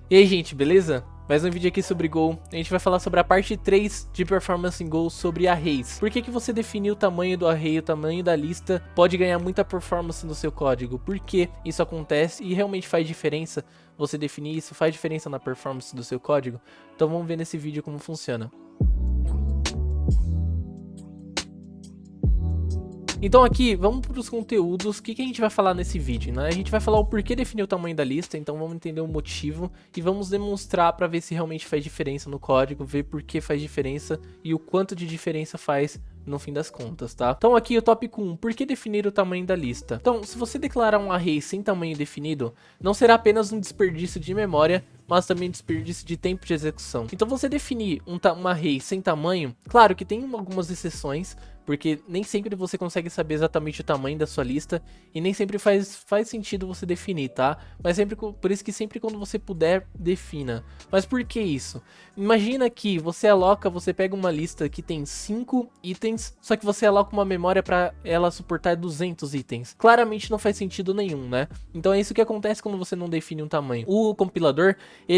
E aí, gente, beleza? Mais um vídeo aqui sobre Go. A gente vai falar sobre a parte 3 de Performance em Go, sobre arrays. Por que que você definir o tamanho do array, o tamanho da lista, pode ganhar muita performance no seu código? Por que isso acontece e realmente faz diferença você definir isso? Faz diferença na performance do seu código? Então vamos ver nesse vídeo como funciona. Então aqui, vamos para os conteúdos. O que a gente vai falar nesse vídeo, né? A gente vai falar o porquê definir o tamanho da lista, então vamos entender o motivo e vamos demonstrar para ver se realmente faz diferença no código, ver por que faz diferença e o quanto de diferença faz no fim das contas, tá? Então aqui o tópico 1, por que definir o tamanho da lista? Então, se você declarar um array sem tamanho definido, não será apenas um desperdício de memória, mas também desperdício de tempo de execução. Então você definir um array sem tamanho, claro que tem algumas exceções, porque nem sempre você consegue saber exatamente o tamanho da sua lista e nem sempre faz sentido você definir, tá? Mas sempre, por isso que sempre quando você puder, defina. Mas por que isso? Imagina que você pega uma lista que tem 5 itens, só que você aloca uma memória para ela suportar 200 itens. Claramente não faz sentido nenhum, né? Então é isso que acontece quando você não define um tamanho. O compilador,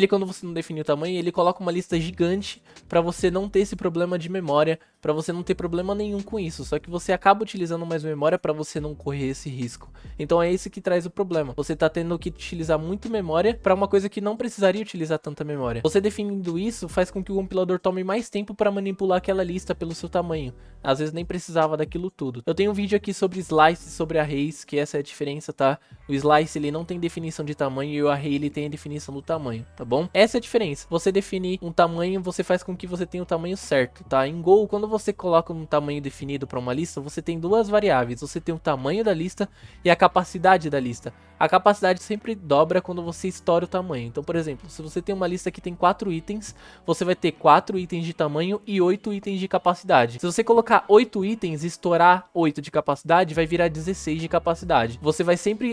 quando você não define o tamanho, ele coloca uma lista gigante para você não ter esse problema de memória, para você não ter problema nenhum com isso, só que você acaba utilizando mais memória para você não correr esse risco. Então é esse que traz o problema. Você tá tendo que utilizar muito memória para uma coisa que não precisaria utilizar tanta memória. Você definindo isso faz com que o compilador tome mais tempo para manipular aquela lista pelo seu tamanho. Às vezes nem precisava daquilo tudo. Eu tenho um vídeo aqui sobre slice, sobre arrays, que essa é a diferença, tá? O slice ele não tem definição de tamanho e o array ele tem a definição do tamanho, tá bom? Essa é a diferença. Você definir um tamanho, você faz com que você tenha o tamanho certo, tá? Em Go, quando você coloca um tamanho definido para uma lista, você tem duas variáveis. Você tem o tamanho da lista e a capacidade da lista. A capacidade sempre dobra quando você estoura o tamanho. Então, por exemplo, se você tem uma lista que tem 4 itens, você vai ter 4 itens de tamanho e 8 itens de capacidade. Se você colocar 8 itens e estourar 8 de capacidade, vai virar 16 de capacidade.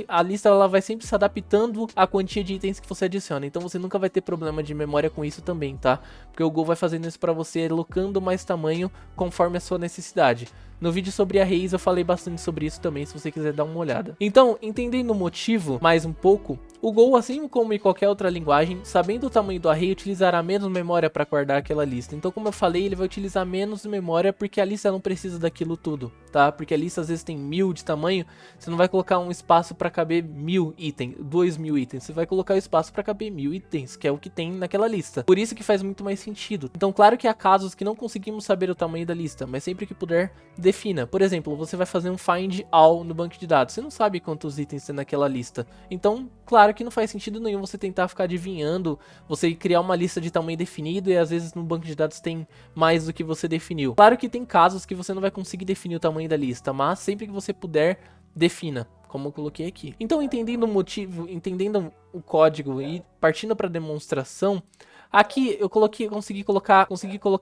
A lista ela vai sempre se adaptando à quantia de itens que você adiciona. Então você nunca vai ter problema de memória com isso também, tá? Porque o Go vai fazendo isso para você, alocando mais tamanho conforme a sua necessidade. No vídeo sobre arrays eu falei bastante sobre isso também, se você quiser dar uma olhada. Então, entendendo o motivo mais um pouco, o Go, assim como em qualquer outra linguagem, sabendo o tamanho do array, utilizará menos memória para guardar aquela lista. Então, como eu falei, ele vai utilizar menos memória porque a lista não precisa daquilo tudo, tá? Porque a lista às vezes tem 1000 de tamanho, você não vai colocar um espaço para caber 1000 itens, 2000 itens, você vai colocar o espaço para caber 1000 itens, que é o que tem naquela lista. Por isso que faz muito mais sentido. Então, claro que há casos que não conseguimos saber o tamanho da lista, mas sempre que puder, defina. Por exemplo, você vai fazer um find all no banco de dados, você não sabe quantos itens tem naquela lista. Então, claro que não faz sentido nenhum você tentar ficar adivinhando, você criar uma lista de tamanho definido e às vezes no banco de dados tem mais do que você definiu. Claro que tem casos que você não vai conseguir definir o tamanho da lista, mas sempre que você puder, defina, como eu coloquei aqui. Então, entendendo o motivo, entendendo o código e partindo para a demonstração, aqui eu consegui colocar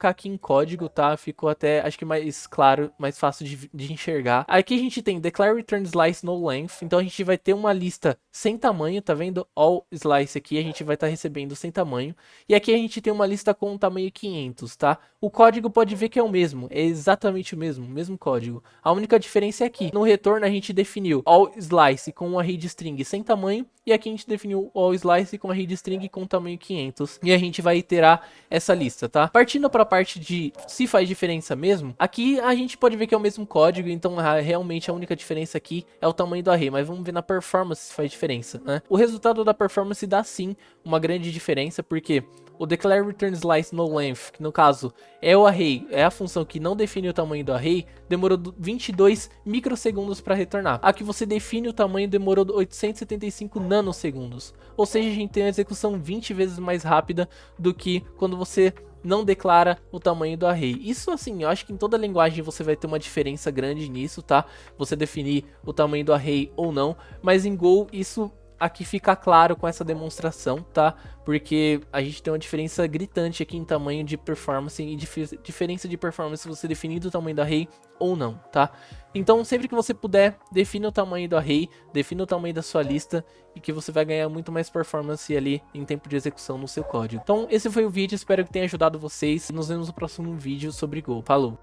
aqui em código, tá? Ficou até, acho que mais claro, mais fácil de enxergar. Aqui a gente tem declare return slice no length, então a gente vai ter uma lista sem tamanho, tá vendo? All slice aqui a gente vai estar recebendo sem tamanho. E aqui a gente tem uma lista com tamanho 500, tá? O código pode ver que é o mesmo, é exatamente o mesmo código. A única diferença é aqui. No retorno a gente definiu all slice com um array de string sem tamanho e aqui a gente definiu all slice com array de string com tamanho 500. E a gente vai iterar essa lista, tá? Partindo para a parte de se faz diferença mesmo, aqui a gente pode ver que é o mesmo código, então realmente a única diferença aqui é o tamanho do array, mas vamos ver na performance se faz diferença, né? O resultado da performance dá sim uma grande diferença, porque o declare return slice no length, que no caso é o array, é a função que não define o tamanho do array, demorou 22 microsegundos para retornar. A que você define o tamanho demorou 875 nanosegundos. Ou seja, a gente tem uma execução 20 vezes mais rápida do que quando você não declara o tamanho do array. Isso assim, eu acho que em toda linguagem você vai ter uma diferença grande nisso, tá? Você definir o tamanho do array ou não, mas em Go isso aqui fica claro com essa demonstração, tá? Porque a gente tem uma diferença gritante aqui em tamanho de performance e diferença de performance se você definir o tamanho do array ou não, tá? Então, sempre que você puder, defina o tamanho do array, defina o tamanho da sua lista e que você vai ganhar muito mais performance ali em tempo de execução no seu código. Então, esse foi o vídeo, espero que tenha ajudado vocês. Nos vemos no próximo vídeo sobre Go. Falou!